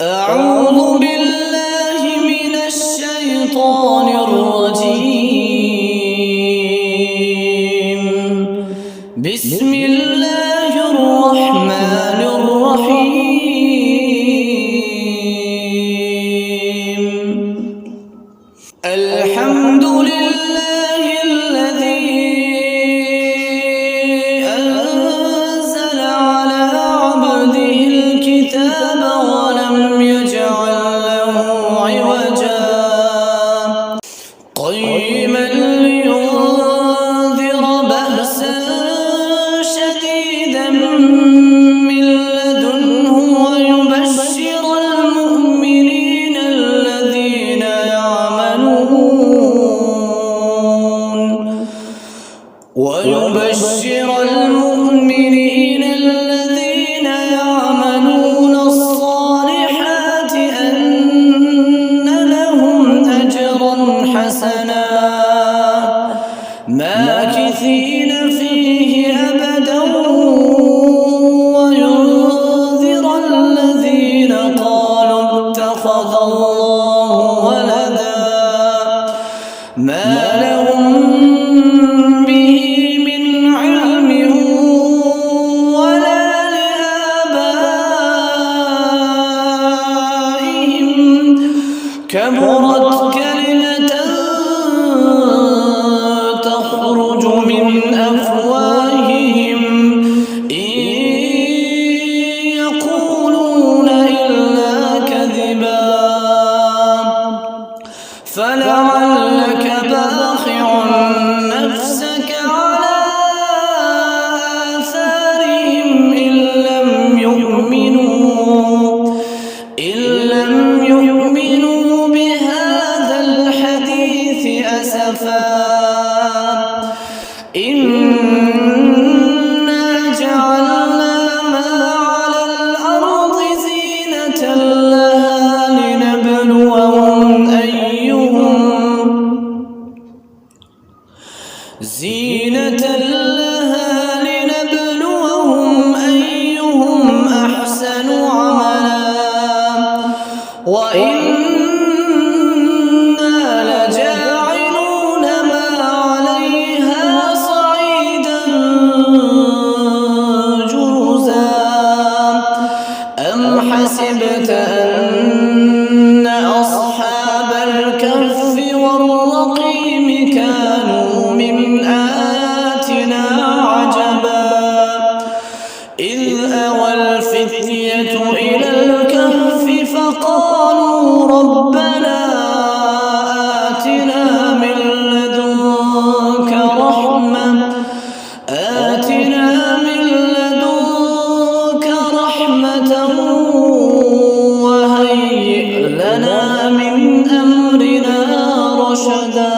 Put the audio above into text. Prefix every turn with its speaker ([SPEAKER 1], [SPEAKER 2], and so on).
[SPEAKER 1] أعوذ بالله من الشيطان الرجيم. بسم الله الرحمن الرحيم. الحمد لله الذي أنزل على عبده الكتاب ولم يجعل له عوجا قيما لينذر بأسا شديدا من لدنه ويبشر المؤمنين الذين يعملون الصالحات أن لهم أجرا حسنا ماكثين فيه أبدا وينذر الذين قالوا اتخذ الله ولدا ما لهم به من علم ولا لآبائهم كبرت كلمة تخرج من أفواههم إن يقولون إلا كذبا فلعلك باخع نفسك على آثارهم إن لم يؤمنوا بهذا الحديث أسفا إنا جعلنا ما على الأرض زينة لها لنبلوهم أيهم أحسن عملا وإنا لجاعلون ما عليها صعيدا جرزا أم حسبت أن أصحاب الكهف والرقيم كانوا من آياتنا عجبا إذ أوى الفتية إلى الكهف فقالوا ربنا آتنا من لدنك رحمة وهيئ لنا من أمرنا رشدا